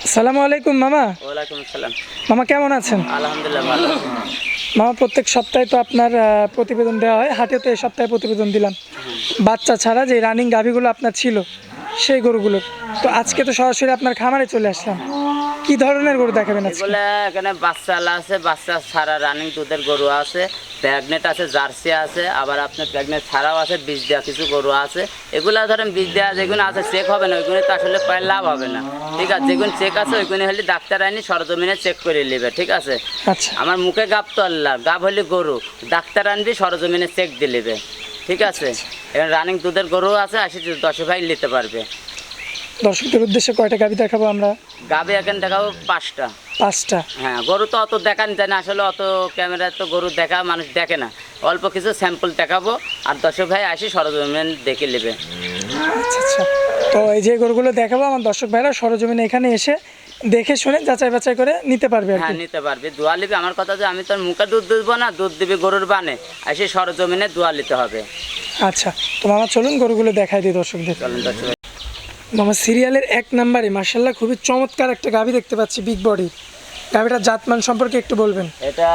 আসসালামু আলাইকুম মামা। ওয়ালাইকুম আসসালাম। মামা কেমন আছেন? আলহামদুলিল্লাহ ভালো। মামা প্রত্যেক সপ্তাহে তো আপনার প্রতিবেদন দেওয়া হয়, হাটে তো এই সপ্তাহে প্রতিবেদন দিলাম বাচ্চা ছাড়া যে রানিং গাভীগুলো আপনার ছিল সেই গরুগুলো। তো আজকে তো সরাসরি আপনার খামারে চলে আসলাম, কি ধরনের গরু দেখাবেন আজকে? এগুলা এখানে বাচ্চা আছে, বাচ্চা ছাড়া রানিং দুধের গরু আছে, প্রেগনেন্ট আছে, জার্সি আছে, আবার আপনার প্রেগনেন্ট ছাড়াও আছে, বীজ দেওয়া কিছু গরু আছে। এগুলা ধরেন বীজ দেওয়া যেগুলো আছে চেক হবে না, ওইগুলো তো আসলে পায়ে লাভ হবে না। ঠিক আছে, যেগুলো চেক আছে ওইগুলো হলে ডাক্তার আইনি সরজমিনে চেক করে নেবে। ঠিক আছে, আচ্ছা আমার মুখে গাব তো আল্লাহ, গাব হলে গরু ডাক্তার আনবি সরজমিনে চেক দিয়ে নেবে। ঠিক আছে, এখানে রানিং দুধের গরু আছে, 80 ভাই নিতে পারবে। দর্শকদের উদ্দেশ্যে কয়টা গাভী দেখাবো আমরা? গাবে এখন দেখাবো 5টা। 5টা? হ্যাঁ, গরু তো অত দেখান যায় না আসলে, অত ক্যামেরায় তো গরু দেখা মানুষ দেখে না। অল্প কিছু স্যাম্পল দেখাবো, আর দর্শক ভাই আসি সরজমিন দেখে নেবে। আচ্ছা আচ্ছা, তো এই যে গরুগুলো দেখাবো আমার দর্শক ভাইরা সরজমিনে এখানে এসে দেখে শুনে যাচাই বাছাই করে নিতে পারবে আর হ্যাঁ, কি। নিতে পারবি, দোয়া নিবি। আমার কথা যে আমি তোর মুখে দুধ দেবো না, দুধ দিবি গরুর বানে, আসি সরজমিনে দোয়া নিতে হবে। আচ্ছা, তো মামা চলুন গরুগুলো দেখাই দিই দর্শকদের। চলেন দর্শক ভাই। মামা সিরিয়ালের 1 নম্বরে মাশাআল্লাহ খুবই চমৎকার একটা গাভী দেখতে পাচ্ছি, বিগ বডি। গাভীটার জাতমান সম্পর্কে একটু বলবেন? এটা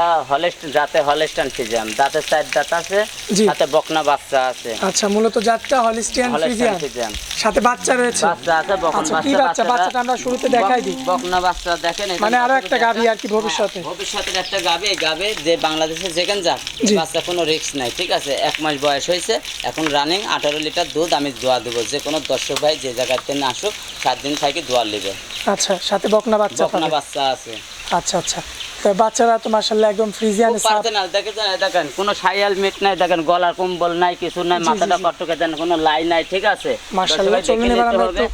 হলস্টাইন ফ্রিজিয়ান, দাঁতের 4 দাঁত আছে, জি। সাথে বকনা বাচ্চা আছে। আচ্ছা, মূলত জাতটা হলিস্টিয়ান ফ্রিজিয়ান, ফ্রিজিয়ান সাথে বাচ্চা রয়েছে। বাচ্চা আছে, বকনা আচ্ছা, কি বাচ্চা? বাচ্চাটা আমরা শুরুতে দেখাই দিই। বকনা বাচ্চা দেখেন, মানে আরো একটা গাভী আর কি ভবিষ্যতে। ভবিষ্যতের একটা গাবে, এই গাবে যে বাংলাদেশে যেখানে যাক জি। বাচ্চা কোনো রিস্ক নাই। ঠিক আছে, 1 মাস বয়স হয়েছে, এখন রানিং 18 লিটার দুধ আমি দোয়া দেবো। যে কোনো দর্শক ভাই যে জায়গার থেকে আসুক 7 দিন থাকি দোয়া নেবে। আচ্ছা, সাথে বকনা বাচ্চা বকনা পাবে। বাচ্চা আছে। আচ্ছা আচ্ছা, তো বাচ্চারা তো মাশাআল্লাহ একদম ফ্রিজিয়ান সাপ। পার্সোনাল দেখেন কোনো সাইয়াল মিট নাই, দেখেন গলার কম্বল নাই, কিছু নাই, মাথাটা কটকে দেন, কোনো লাই নাই। ঠিক আছে, মাশাআল্লাহ। চলুন এবার আমরা একটু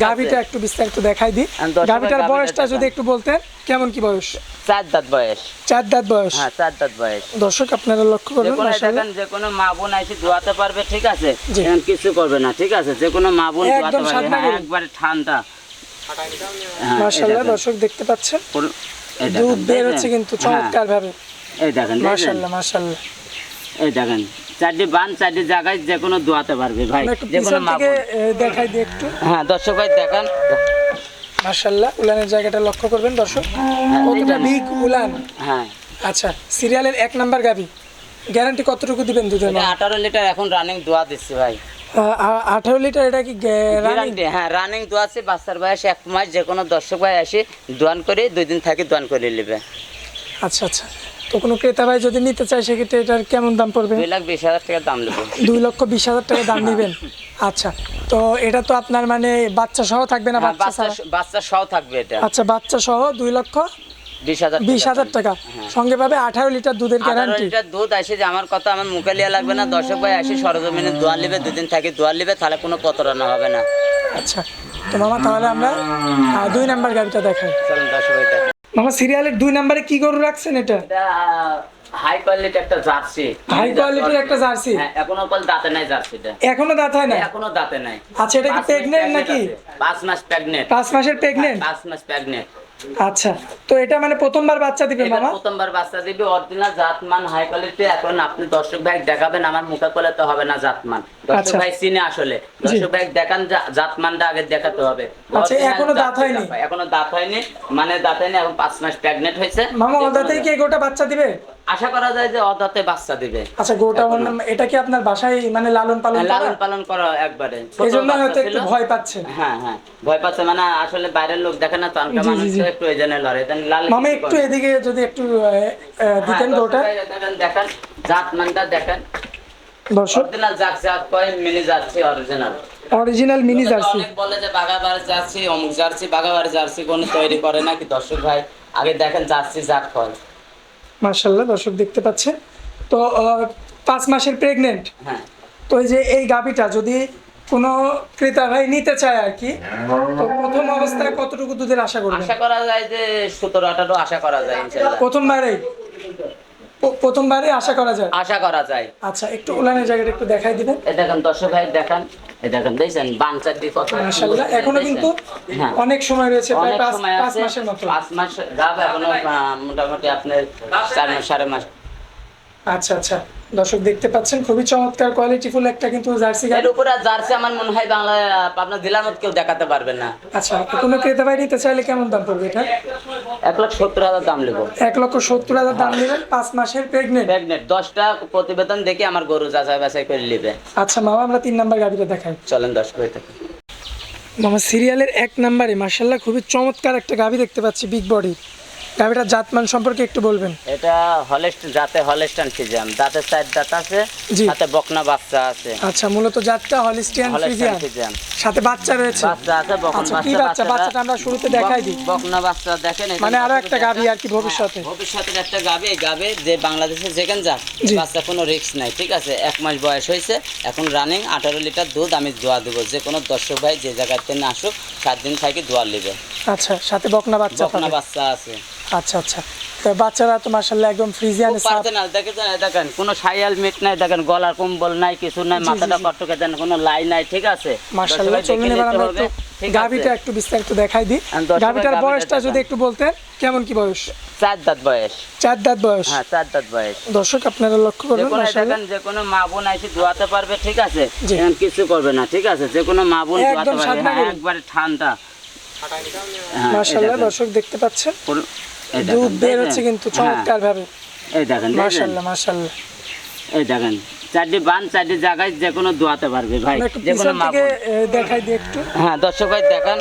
গাভীটা একটু বিস্তারিত দেখাই দিই। গাভীটার বয়সটা যদি একটু বলতেন, কেমন কি বয়স? 4 দাঁত বয়স। 4 দাঁত বয়স? হ্যাঁ, 4 দাঁত বয়স। দর্শক আপনারা লক্ষ্য করবেন মাশাআল্লাহ, যে কোনো মা বোন এসে দোয়াতে পারবে। ঠিক আছে, জি। এখন কিছু করবে না। ঠিক আছে, যে কোনো মা বোন দোয়াতে একদম পারবে। সাদা হ্যাঁ, গরু। একবারে ঠান্ডা। হ্যাঁ, মাশাআল্লাহ দর্শক দেখতে পাচ্ছেন, এই দেখেন, দুধ বের হচ্ছে কিন্তু চমৎকার ভাবে। এই দেখেন, মাশাআল্লাহ মাশাআল্লাহ। এই দেখেন, 4টি বান 4টি জায়গায় যে কোনো দোয়াতে পারবে ভাই, আমরা একটু যে কোনো পিছন মা থেকে বোন। দেখাই দিই একটু। হ্যাঁ, দর্শক ভাই দেখেন, মাশাআল্লাহ উলানের জায়গাটা লক্ষ্য করবেন দর্শক, কতটা বিগ উলান। হ্যাঁ, আচ্ছা, সিরিয়ালের 1 নাম্বার গাভী, গ্যারান্টি কতটুকু দিবেন দুধের? এটা 18 লিটার এখন রানিং দোয়া দিচ্ছি ভাই। 18 লিটার, এটা কি রানিং? গ্যারান্টি, হ্যাঁ রানিং দোয়া আছে। বাচ্চার বয়স 1 মাস, যে কোনো দর্শক ভাই আসে দোয়ান করে 2 দিন থাকি দোয়ান করে নেবে। আচ্ছা আচ্ছা, তো কোনো ক্রেতা ভাই যদি নিতে চায় সেক্ষেত্রে এটার কেমন দাম পড়বে? 2,20,000 টাকা দাম নেবো। 2,20,000 টাকা দাম নেবেন? আচ্ছা, তো এটা তো আপনার মানে বাচ্চা সহ থাকবে না? হ্যাঁ, বাচ্চা ছাড়া? বাচ্চা সহ থাকবে এটা। আচ্ছা, বাচ্চা সহ 2,20,000 টাকা, সঙ্গে পাবে 18 লিটার দুধের 18 গ্যারান্টি। লিটার দুধ আসে। যে আমার কথা আমার মুখে লিয়া লাগবে না, দর্শক ভাই আসে সরজমিনে দোয়া নেবে, 2 দিন থাকি দোয়া নেবে, তাহলে কোনো প্রতারণা হবে না। আচ্ছা, তো মামা তাহলে আমরা 2 নাম্বার গাড়িটা দেখাই। চলুন দর্শক ভাই দেখেন। মামা সিরিয়ালের 2 নাম্বারে কি গরু রাখছেন এটা? এটা হাই কোয়ালিটি একটা জার্সি। হাই কোয়ালিটির একটা জার্সি? হ্যাঁ, এখনো কল দাঁতে নাই জার্সিটা। এখনো দাঁত হয় না? এখনো দাঁতে নাই। আচ্ছা, এটা কি প্রেগনেন্ট নাকি? 5 মাস প্রেগনেন্ট। 5 মাসের প্রেগনেন্ট? 5 মাস প্রেগনেন্ট। আচ্ছা, তো এটা মানে প্রথমবার বাচ্চা দিবে এটা মামা? প্রথমবার বাচ্চা দিবে, অরিজিনাল জাতমান হাই কোয়ালিটি। এখন আপনি দর্শক ভাই দেখাবেন, আমার মুখে বলে তো হবে না জাতমান। দর্শক আচ্ছা। ভাই চিনে আসলে, দর্শক ভাই দেখান জাতমানটা আগে দেখাতে হবে। আচ্ছা, এখনো দাঁত হয়নি? এখনো দাঁত হয়নি, মানে দাঁত হয়নি, এখন 5 মাস প্রেগনেন্ট হয়েছে। মামা ওদাতেই কি গোটা বাচ্চা দিবে? আশা করা যায় যে অদাতে বাচ্চা দিবে। আচ্ছা, গোটা এটা কি আপনার বাসায় মানে লালন পালন করা? লালন পালন করা একবারে। এইজন্য হয়তো একটু ভয় পাচ্ছেন। হ্যাঁ হ্যাঁ, ভয় পাচ্ছে, মানে আসলে বাইরের লোক দেখে না তো, আনকা মানুষ তো একটু এজেনে লড়ে। লাল মামা একটু এদিকে যদি একটু দিতেন গোটা। দেখেন জাতমানটা দেখেন, দর্শক অরিজিনাল জাত কয় mini jersey original. Original mini jersey. অনেক বলে যে বাগাবাড়ি জার্সি, অমুক জার্সি, বাগাবাড়ি জার্সি কোন তৈরি করে নাকি? দর্শক ভাই আগে দেখেন জার্সি জাত কয়। মাশাআল্লাহ দর্শক দেখতে পাচ্ছেন, তো 5 মাসের প্রেগনেন্ট। হ্যাঁ, তো এই যে এই গাভীটা যদি কোনো ক্রেতা ভাই নিতে চায় আর কি, তো প্রথম অবস্থায় কতটুকু দুধের আশা করবেন? আশা করা যায় যে 17-18 আশা করা যায় ইনশাআল্লাহ। প্রথমবারে আশা করা যায়? আশা করা যায়। আচ্ছা, একটু উলানের জায়গাটা একটু দেখাই দিবেন। এই দেখেন দর্শক ভাই দেখেন, এই দেখেন দেখছেন বানচার দিয়ে কত মাশাআল্লাহ, এখনো কিন্তু হ্যাঁ অনেক সময় রয়েছে, প্রায় অনেক 5 সময় আছে। মাসের মতো। 5 মাস গাব এখনো মোটামুটি আপনার 4 মাস 4.5 মাস। আচ্ছা আচ্ছা, দর্শক দেখতে পাচ্ছেন খুবই চমৎকার কোয়ালিটিফুল একটা কিন্তু জার্সি এর গাভি। উপরে আর জার্সি আমার মনে হয় বাংলায় আপনার জেলার মধ্যে কেউ দেখাতে পারবে না। আচ্ছা, কোনো ক্রেতা ভাই নিতে চাইলে কেমন দাম পড়বে এটা? 1,70,000 দাম নেবো। 1,70,000 দাম নেবেন, 5 মাসের প্রেগনেন্ট। প্রেগনেন্ট 10টা প্রতিবেদন দেখে আমার গরু যাচাই বাছাই করে নেবে। আচ্ছা মামা, আমরা 3 নাম্বার গাভিটা দেখাই। চলেন 10 করে থেকে। মামা সিরিয়ালের 1 নম্বরে মাশাআল্লাহ খুবই চমৎকার একটা গাভি দেখতে পাচ্ছি, বিগ বডি। গাভিটার জাতমান সম্পর্কে একটু বলবেন। এটা হলস্টাইন ফ্রিজিয়ান, দাঁতে 4 দাঁত আছে, জি। সাথে বকনা বাচ্চা আছে। আচ্ছা, মূলত জাতটা হলিস্টিয়ান হলস্টাইন ফ্রিজিয়ান, ফ্রিজিয়ান সাথে বাচ্চা রয়েছে। বাচ্চা আছে, বকন আচ্ছা, কি বাচ্চা? বাচ্চাটা আমরা শুরুতে দেখাই দিই। বকনা বাচ্চা দেখেন, এটা মানে আরো বাচ্চাটা একটা গাভি আর কি দেখেন। ভবিষ্যতে। ভবিষ্যতের একটা গাভি, এই গাভি যে বাংলাদেশে যেখানে যাক জি। বাচ্চা কোনো রিস্ক নাই, ঠিক আছে। 1 মাস বয়স হয়েছে, এখন রানিং 18 লিটার দুধ আমি দোয়া দেবো। যে কোনো দর্শক ভাই যে জায়গার থেকে আসুক 7 দিন থাকি দোয়া নেবে। আচ্ছা, সাথে বকনা বাচ্চা বকনা পাবে। বাচ্চা আছে। আচ্ছা আচ্ছা, তো বাচ্চারা তো মাশাআল্লাহ একদম ফ্রিজিয়ান সাপ। পারতে না দেখেন কোনো সাইয়াল মিট নাই, দেখেন গলার কম্বল নাই, কিছু নাই, জি, মাথাটা জি। কটকে দেন, কোনো লাই নাই, ঠিক আছে। মাশাআল্লাহ, দর্শক ভাই চলুন দেখে এবার নিতে আমরা হবে, একটু ঠিক গাভিটা আছে। একটু বিস্তারিত দেখাই দিই। আর দর্শক ভাই গাভিটার গাভিটা বয়সটা যদি দেখান। একটু বলতেন, কেমন কি বয়স? 4 দাঁত বয়স। 4 দাঁত বয়স। হ্যাঁ, 4 দাঁত বয়স। দর্শক আপনারা লক্ষ্য যে করবেন কোনো মাশাআল্লাহ। দেখেন, যে কোনো মা বোন এসে দোয়াতে পারবে, ঠিক আছে। জি। এখন কিছু করবে না, ঠিক আছে। যে কোনো মা বোন দোয়াতে একদম পারবে, সাদা হ্যাঁ, গরু। একবারে ঠান্ডা। হ্যাঁ, এই মাশাআল্লাহ, দেখেন। দর্শক দেখতে পাচ্ছেন এই দেখেন, দুধ বের দেখেন? হচ্ছে কিন্তু হ্যাঁ, চমৎকার ভাবে। এই দেখেন, দেখেন? মাশাআল্লাহ মাশাআল্লাহ। এই দেখেন 4টি বান 4টি জায়গায় যে কোনো দোয়াতে পারবে ভাই, আমরা একটু যে কোনো পিছন মা থেকে বোন। দেখাই দিই একটু। হ্যাঁ, দর্শক ভাই দেখেন।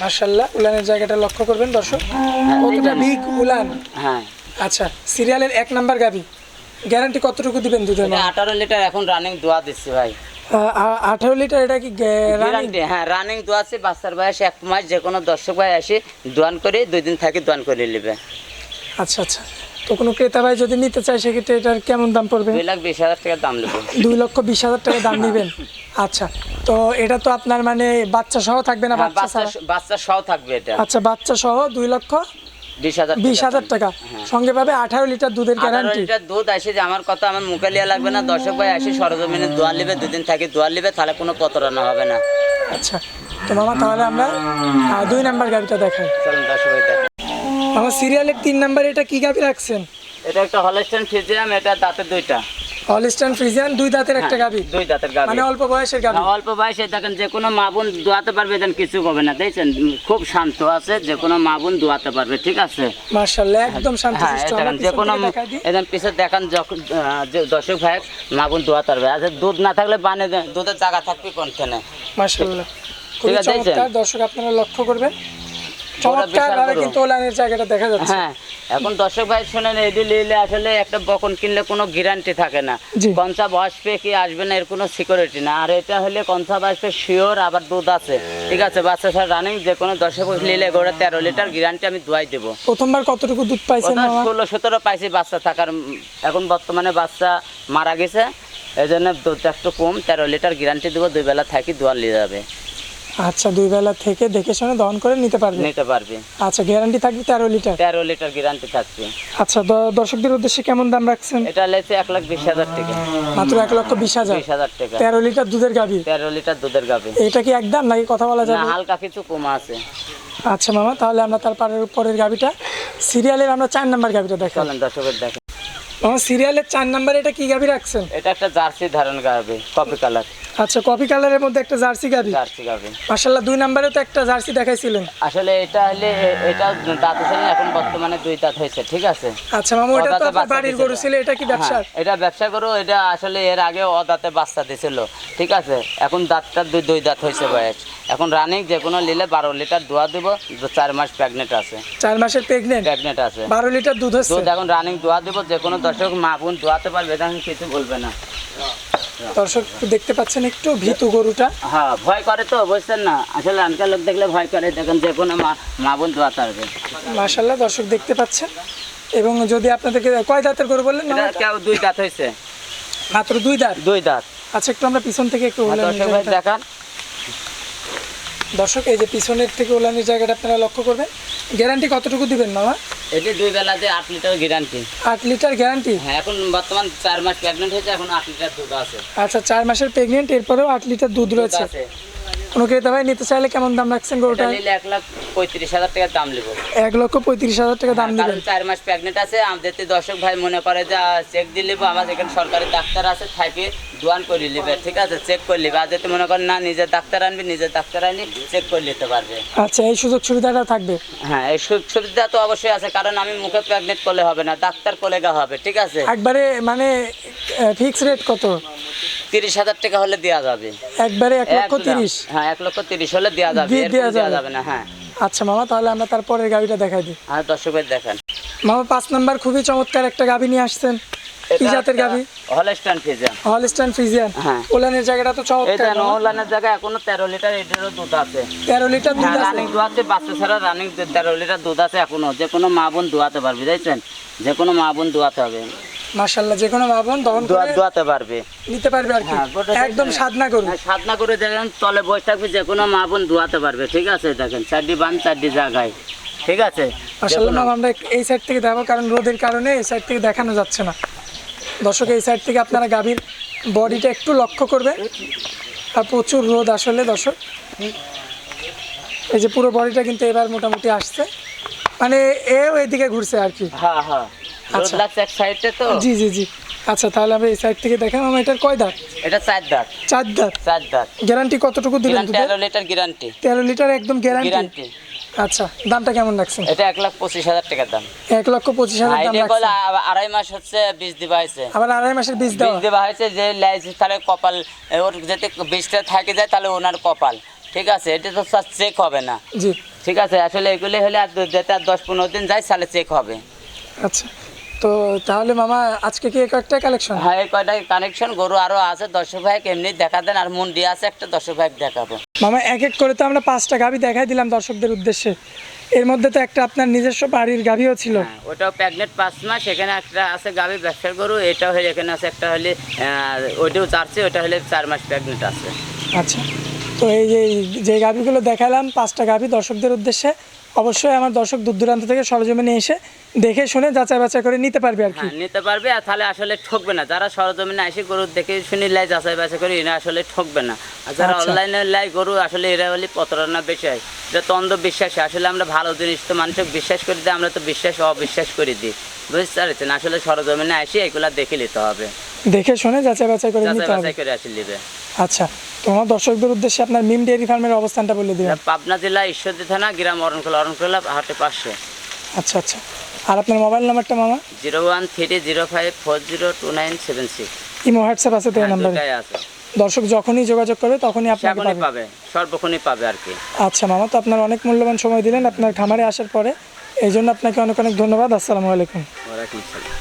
মাশাআল্লাহ, উলানের জায়গাটা লক্ষ্য করবেন দর্শক, কতটা এইখানে। বিগ উলান। হ্যাঁ, আচ্ছা, সিরিয়ালের 1 নাম্বার গাভি, গ্যারান্টি কতটুকু দিবেন দুধের? এটা 18 লিটার এখন রানিং দোয়া দিচ্ছি ভাই। 18 লিটার, এটা কি রানিং? গ্যারান্টি, হ্যাঁ রানিং দোয়া আছে। বাচ্চার বয়স 1 মাস, যে কোনো দর্শক ভাই এসে দোয়ান করে 2 দিন থাকি দোয়ান করে নেবে। আচ্ছা আচ্ছা, তো কোনো ক্রেতা ভাই যদি নিতে চায় সেক্ষেত্রে এটার কেমন দাম পড়বে? 2,20,000 টাকা দাম নেবো। 2,20,000 টাকা দাম নেবেন। আচ্ছা, তো এটা তো আপনার মানে বাচ্চা সহ থাকবে না? হ্যাঁ, বাচ্চা ছাড়া? বাচ্চা সহ থাকবে এটা। আচ্ছা, বাচ্চা সহ 2,20,000 টাকা, হ্যাঁ। সঙ্গে পাবে 18 লিটার দুধের 18 গ্যারান্টি। লিটার দুধ আসে, যে আমার কথা আমার মুখে লিয়া লাগবে না। দর্শক ভাই এসে সরজমিনে দোয়া নেবে, 2 দিন থাকি দোয়া নেবে, তাহলে কোনো প্রতারণা হবে না। আচ্ছা, তো মামা তাহলে আমরা 2 নাম্বার গাভিটা দেখাই। চলুন দর্শক ভাই দেখেন। মামা সিরিয়ালের 3 নাম্বারে এটা কি গাভি রাখছেন? এটা একটা হলস্টাইন ফ্রিজিয়ান, এটা দাঁতে 2টা। হলিস্টাইন ফ্রিজিয়ান, 2 দাঁতের একটা গাভি, 2 দাঁতের গাভী। মানে অল্প বয়সের গাভি। হ্যাঁ, অল্প বয়সে দেখেন, যে কোনো মা বোন দোয়াতে পারবে, দেন কিছু হবে না, দেখছেন খুব শান্ত আছে, যে কোনো মা বোন দোয়াতে পারবে, ঠিক আছে। মাশাআল্লাহ, একদম হ্যাঁ, শান্তশিষ্ট। এই দেখেন, যে কোনো একদম পিছে দেখেন, যখন যে দর্শক ভাই মা বোন দোয়াতে পারবে। আচ্ছা, দুধ না থাকলে বানে দুধের জায়গা থাকবে কোনখানে। মাশাআল্লাহ, খুবই ঠিক আছে, দেখছেন? চমৎকার। দর্শক আপনারা লক্ষ্য করবেন, চমৎকার ভাবে গরু। কিন্তু ওলানের জায়গাটা দেখা যাচ্ছে। হ্যাঁ, এখন দর্শক ভাই শোনেন, এডি নিলে আসলে একটা বকন কিনলে কোনো গ্যারান্টি থাকে না। জি। কনসা বসবে কি আসবে না, এর কোনো সিকিউরিটি না। আর এটা হলে কনসা বসবে শিওর, আবার দুধ আছে, ঠিক আছে। বাচ্চা সার রানিং, যে কোনো দর্শক নিলে গোড়া 13 লিটার গ্যারান্টি আমি দোয়াই দেবো। প্রথমবার কতটুকু দুধ পাইছেন মামা? 16-17 পাইছি বাচ্চা থাকার। এখন বর্তমানে বাচ্চা মারা গেছে, এই জন্য দুধটা একটু কম। 13 লিটার গ্যারান্টি দেবো, 2 বেলা থাকি দোয়া নিয়ে যাবে। আচ্ছা, 2 বেলা থেকে দেখে শুনে দহন করে নিতে পারবে। নিতে পারবে। আচ্ছা, গ্যারান্টি থাকবে 13 লিটার। 13 লিটার গ্যারান্টি থাকবে। আচ্ছা, দর্শকদের উদ্দেশ্যে কেমন দাম রাখছেন? এটা লেছে 1,20,000 টাকা। মাত্র 1,20,000। 20,000 টাকা। 13 লিটার দুধের গাভি। 13 লিটার দুধের গাভী। এটা কি একদম নাকি কথা বলা না, যাবে? হালকা কিছু কম আছে। আচ্ছা মামা, তাহলে আমরা তার পরের গাভিটা, সিরিয়ালের আমরা 4 নাম্বার গাভিটা দেখাই। চলেন দর্শকের দেখেন। মামা সিরিয়ালের 4 নাম্বারে এটা কি গাভি রাখছেন? এটা একটা জার্সি ধারণ গাভী, কপি কালার আচ্ছা, কপি কালারের মধ্যে একটা জার্সি গাভি। জার্সি গাভী। মাশাআল্লাহ, 2 নাম্বারে তো একটা জার্সি দেখাইছিলেন। আসলে এটা হলে এটা দাঁত ছিল না, এখন বর্তমানে 2 দাঁত হয়েছে, ঠিক আছে। আচ্ছা মামা, ওটা তো অদাঁতে আপনার বাচ্চা বাড়ির দিছিল। গরু ছিল, এটা কি ব্যবসার? হ্যাঁ, এটা ব্যবসা করো। এটা আসলে এর আগে অদাঁতে বাচ্চা দিছিল, ঠিক আছে। এখন দাঁতটা 2 দাঁত হয়েছে বয়স। এখন রানিং, যে কোনো নিলে 12 লিটার দোয়া দেবো। 4 মাস প্রেগনেন্ট আছে। 4 মাসের প্রেগনেন্ট, প্রেগনেন্ট আছে। 12 লিটার দুধ হচ্ছে। দুধ এখন রানিং দোয়া দেবো, যে কোনো দর্শক মা বোন দোয়াতে পারবে, তখন কিছু বলবে না। দর্শক দেখতে পাচ্ছেন একটু ভীতু গরুটা। হ্যাঁ, ভয় করে তো, বুঝছেন না। আসলে আনকার লোক দেখলে ভয় করে, দেখেন যে কোনো মা বোন দোয়াতে পারবে। মাশাআল্লাহ, দর্শক দেখতে পাচ্ছেন। এবং যদি আপনাদেরকে কয় দাঁতের গরু বললেন এটা মামা? কেউ 2 দাঁত হয়েছে। মাত্র 2 দাঁত। 2 দাঁত। আচ্ছা, একটু আমরা পিছন থেকে একটু আর উলানের দর্শক ভাই জায়গাটা- দেখান। দর্শক, এই যে পিছনের থেকে উলানের জায়গাটা আপনারা লক্ষ্য করবেন। গ্যারান্টি কতটুকু দিবেন মামা? এটি 2 বেলাতে 8 লিটার গ্যারান্টি। 8 litre guarantee. হ্যাঁ, এখন বর্তমান 4 মাস প্রেগনেন্ট হয়েছে, এখন 8 লিটার দুধ আছে। আচ্ছা, 4 মাসের প্রেগনেন্ট, এরপরেও 8 লিটার দুধ রয়েছে। আছে। কোনো ক্রেতা ভাই নিতে চাইলে কেমন দাম রাখছেন গরুটা? এটা নিলে 1,35,000 টাকা দাম নেবো। 1,35,000 টাকা দাম কারণ দিবেন। 4 মাস প্রেগনেন্ট আছে, আমাদের তো দর্শক ভাই মনে করে যে চেক দিয়ে নিবো, আমার এখানে সরকারি ডাক্তার আছে থাকে দোয়ান করে নিবে, ঠিক আছে, চেক করে নিবে। আর যদি মনে করেন না নিজের ডাক্তার আনবি, নিজের ডাক্তার আনি চেক করে নিতে পারবে। আচ্ছা, এই সুযোগ সুবিধাটা থাকবে? হ্যাঁ, এই সুবিধা তো অবশ্যই আছে, কারণ আমি মুখে প্রেগনেন্ট করলে হবে না, ডাক্তার কোলেগা হবে, ঠিক আছে। একবারে মানে ফিক্স রেট কত? 30,000 টাকা হলে দেওয়া যাবে। একবারে 1,30,000? হ্যাঁ, 1,30,000 হলে দেওয়া যাবে, এর দেওয়া দেওয়া যাবে। যাবে না। হ্যাঁ। আচ্ছা মামা, তাহলে আমরা তারপরের গাভিটা দেখাই দিই। আর দর্শক ভাই দেখেন, মামা 5 নাম্বার খুবই চমৎকার একটা গাভি নিয়ে আসছেন। কি জাতের গাভি? Holstein Friesian. Holstein Friesian. হ্যাঁ। ওলানের জায়গাটা তো এটা চমৎকার। নৌলানের জায়গায় এখনো 13 লিটার এটারও দুধ আছে। 13 লিটার দুধ আছে? রানিং দুধ আছে, বাচ্চা ছাড়া রানিং 13 লিটার দুধ আছে এখনো। যে কোনো মা বোন দুয়াতে পারবে, বুঝেছেন, যে কোনো মা বোন দুয়াতে হবে। মাশাআল্লাহ, যে কোনো ভাবন দহন করে দুয়াতে পারবে, নিতে পারবে আর কি। হ্যাঁ, গোটা একদম দেখেন। সাধনা করুন। হ্যাঁ, সাধনা করে দেখেন, তলে বসে থাকবে, যে কোনো মা বোন দুয়াতে পারবে, ঠিক আছে। দেখেন 4টি বান 4টি জায়গায়, ঠিক আছে। মাশাআল্লাহ মামা, আমরা এই সাইড থেকে দেখাবো, কারণ রোদের কারণে এই সাইড থেকে দেখানো যাচ্ছে না। দর্শক, এই সাইড থেকে আপনারা গাভীর বডিটা একটু লক্ষ্য করবেন। আর প্রচুর রোদ আসলে দর্শক, এই যে পুরো বডিটা কিন্তু এবার মোটামুটি আসছে, মানে এও এইদিকে ঘুরছে আর কি। হ্যাঁ হ্যাঁ, রোদ আচ্ছা। লাগছে এক সাইডে তো। জি জি জি। আচ্ছা, তাহলে আমরা এই সাইড থেকে দেখাম। আমার এটার কয় দাঁত? এটা 4 দাঁত। 4 দাঁত। 4 দাঁত। গ্যারান্টি কতটুকু দিলেন? 13 লিটার গ্যারান্টি। 13 লিটার একদম গ্যারান্টি। গ্যারান্টি। আচ্ছা, দামটা কেমন রাখছেন? এটা 1,25,000 টাকার দাম। 1,25,000 দাম আইডিয়া করলে রাখছেন। 2.5 মাস হচ্ছে বীজ দিবা হয়েছে। আবার 2.5 মাসের বীজ বীজ দেওয়া? দেওয়া হয়েছে, যে লাইছে তাহলে কপাল ওর যদি বীজটা থাকে যায় তাহলে ওনার কপাল, ঠিক আছে। এটা তো স্যার চেক হবে না, জি। ঠিক আছে। আসলে এগুলি হলে আর যেতে আর 10-15 দিন যায় তাহলে চেক হবে। আচ্ছা, তো তাহলে মামা আজকে কি একটা কালেকশন? হ্যাঁ, এই কয়টা কানেকশন গরু আরও আছে, দর্শক ভাই এমনি দেখা দেন। আর মুন্ডি আছে একটা, দর্শক ভাই দেখাবো। মামা এক এক করে তো আমরা 5টা গাভি দেখাই দিলাম দর্শকদের উদ্দেশ্যে। এর মধ্যে তো একটা আপনার নিজস্ব বাড়ির গাভিও ছিল। হ্যাঁ, ওটাও প্রেগনেন্ট 5 মাস। এখানে একটা আছে গাভী ব্যবসার গরু, এটাও হলে এখানে আছে একটা হলে ওইটাও জার্সি, ওটা হলে 4 মাস প্রেগনেন্ট আছে। আচ্ছা, তো এই যে গাভিগুলো দেখালাম 5টা গাভি দর্শকদের উদ্দেশ্যে, অবশ্যই আমার দর্শক দূর দূরান্ত থেকে সরজমিনে এসে দেখে শুনে যাচাই বাছাই করে নিতে পারবে আর কি। হ্যাঁ, নিতে পারবে। আর তাহলে আসলে ঠকবে না, যারা সরজমিনে এসে গরু দেখে শুনে লাই যাচাই বাছাই করে, এরা আসলে ঠকবে না। আর যারা আচ্ছা। অনলাইনে লাই গরু, আসলে এরা হলে প্রতারণা বেশি হয়, এটা তো অন্ধবিশ্বাসী। আসলে আমরা ভালো জিনিস তো মানুষকে বিশ্বাস করে দিই, আমরা তো অবিশ্বাস করে দিই, বুঝতে পারছেন। আসলে সরজমিনে এসে এগুলা দেখে নিতে হবে, দেখে শুনে যাচাই বাছাই করে যাচাই নিতে হবে। বাছাই করে আসে নিবে। আচ্ছা, তোমার দর্শকদের উদ্দেশ্যে আপনার মিম ডেয়ারি ফার্মের অবস্থানটা বলে দিবেন। এটা পাবনা জেলা ঈশ্বরদী থানা, গ্রাম অরণখোলা হাটে পাশে। আচ্ছা আচ্ছা, আর আপনার মোবাইল নাম্বারটা মামা? 01305402976। ইমো হোয়াটসঅ্যাপ আছে তো এই নাম্বারে? দুটাই আছে। দর্শক যখনই যোগাযোগ করবে তখনই আপনাকে সেখনই পাবে। পাবে, সর্বক্ষণই পাবে আর কি। আচ্ছা মামা, তো আপনার অনেক মূল্যবান সময় দিলেন আপনার খামারে আসার পরে, এই জন্য আপনাকে অনেক অনেক ধন্যবাদ। আসসালামু আলাইকুম। ওয়ালাইকুম আসসালাম।